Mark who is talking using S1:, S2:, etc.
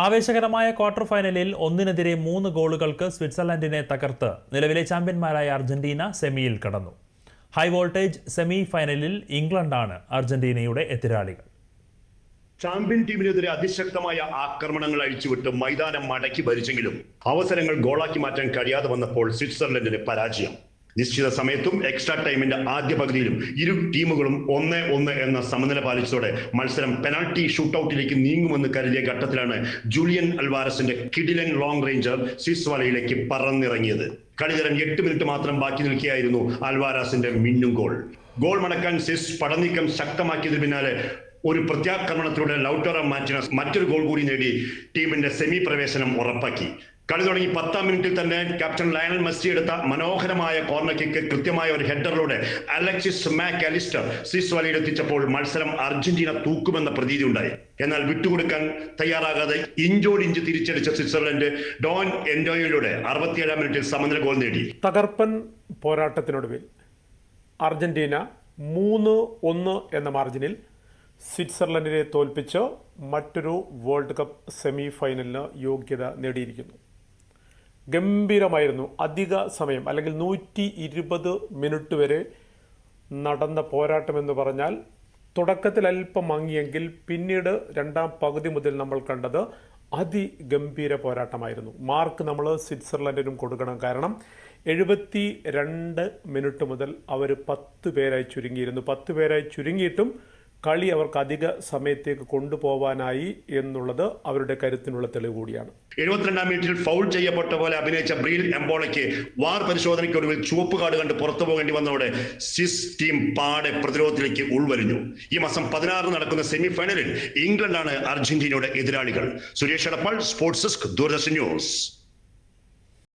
S1: ആവേശകരമായ ക്വാർട്ടർ ഫൈനലിൽ 1-3 ഗോളുകൾക്ക് സ്വിറ്റ്സർലൻഡിനെ തകർത്ത് നിലവിലെ ചാമ്പ്യന്മാരായ അർജന്റീന സെമിയിൽ കടന്നു. ഹൈ വോൾട്ടേജ് സെമി ഫൈനലിൽ ഇംഗ്ലണ്ടാണ് അർജന്റീനയുടെ എതിരാളികൾ.
S2: ചാമ്പ്യൻ ടീമിനെതിരെ അതിശക്തമായ ആക്രമണങ്ങൾ അഴിച്ചുവിട്ട് മൈതാനം മടക്കി ഭരിച്ചെങ്കിലും അവസരങ്ങൾ ഗോളാക്കി മാറ്റാൻ കഴിയാതെ വന്നപ്പോൾ സ്വിറ്റ്സർലൻഡിന് പരാജയം. നിശ്ചിത സമയത്തും എക്സ്ട്രാ ടൈമിന്റെ ആദ്യ പകുതിയിലും ഇരു ടീമുകളും 1-1 എന്ന സമനില പാലിച്ചതോടെ മത്സരം പെനാൽറ്റി ഷൂട്ടൌട്ടിലേക്ക് നീങ്ങുമെന്ന് കരുതിയ ഘട്ടത്തിലാണ് ജൂലിയൻ അൽവാരസിന്റെ കിഡിലൻ ലോങ് റേഞ്ചർ സ്വിസ് വലയിലേക്ക് പറന്നിറങ്ങിയത്. കളിതരം 8 മിനിറ്റ് മാത്രം ബാക്കി നിൽക്കുകയായിരുന്നു അൽവാരസിന്റെ മിന്നും ഗോൾ മടക്കാൻ സ്വിസ് പടനീക്കം ശക്തമാക്കിയതിന് പിന്നാലെ ഒരു പ്രത്യാക്രമണത്തിലൂടെ ലൗട്ടറോ മാർട്ടിനസ് മറ്റൊരു ഗോൾ കൂടി നേടി ടീമിന്റെ സെമി പ്രവേശനം ഉറപ്പാക്കി. കളി തുടങ്ങി 10-ാം മിനിറ്റിൽ തന്നെ ക്യാപ്റ്റൻ ലയണൽ മെസ്സി എടുത്ത മനോഹരമായ കോർണർ കിക്ക് കൃത്യമായ ഒരു ഹെഡറിലൂടെ അലക്സിസ് മാക് അലിസ്റ്റർ സ്വിസ് വലയിലെത്തിച്ചപ്പോൾ മത്സരം അർജന്റീന തൂക്കുമെന്ന പ്രതീതി ഉണ്ടായി. എന്നാൽ വിട്ടുകൊടുക്കാൻ തയ്യാറാകാതെ ഇഞ്ചോടിഞ്ച് തിരിച്ചടിച്ച സ്വിറ്റ്സർലൻഡ് ഡോൺ എൻഡോയിലൂടെ 67-ാം മിനിറ്റിൽ സമനില ഗോൾ നേടി.
S3: തകർപ്പൻ പോരാട്ടത്തിനൊടുവിൽ അർജന്റീന 3-1 എന്ന മാർജിനിൽ സ്വിറ്റ്സർലൻഡിനെ തോൽപ്പിച്ച് മറ്റൊരു വേൾഡ് കപ്പ് സെമി ഫൈനലിന് യോഗ്യത നേടിയിരിക്കുന്നു. ഗംഭീരമായിരുന്നു. അധിക സമയം അല്ലെങ്കിൽ 120 മിനിറ്റ് വരെ നടന്ന പോരാട്ടമെന്ന് പറഞ്ഞാൽ തുടക്കത്തിൽ അല്പം മങ്ങിയെങ്കിൽ പിന്നീട് രണ്ടാം പകുതി മുതൽ നമ്മൾ കണ്ടത് അതിഗംഭീര പോരാട്ടമായിരുന്നു. മാർക്ക് നമ്മൾ സ്വിറ്റ്സർലൻഡിനും കൊടുക്കണം. കാരണം 72 മിനിറ്റ് മുതൽ അവർ 10 പേരായി ചുരുങ്ങിയിരുന്നു. 10 പേരായി ചുരുങ്ങിയിട്ടും കളി അവർക്ക് അധിക സമയത്തേക്ക് കൊണ്ടുപോകാനായി എന്നുള്ളത് അവരുടെ കരുത്തിനുള്ള തെളിവ് കൂടിയാണ്.
S2: 72-ാം മിനിറ്റിൽ ഫൗൾ ചെയ്യപ്പെട്ട പോലെ അഭിനയിച്ച ബ്രീൽ എംബോളയ്ക്ക് വാർ പരിശോധനയ്ക്കൊടുവിൽ ചുവപ്പ് കാർഡ് കണ്ട് പുറത്തു പോകേണ്ടി വന്നതോടെ സ്വിസ് ടീം പാടെ പ്രതിരോധത്തിലേക്ക് ഉൾവലിഞ്ഞു. ഈ മാസം 16 നടക്കുന്ന സെമി ഫൈനലിൽ ഇംഗ്ലണ്ടാണ് അർജന്റീനയുടെ എതിരാളികൾ. Suresh Edappal, sports desk, Doordarshan news.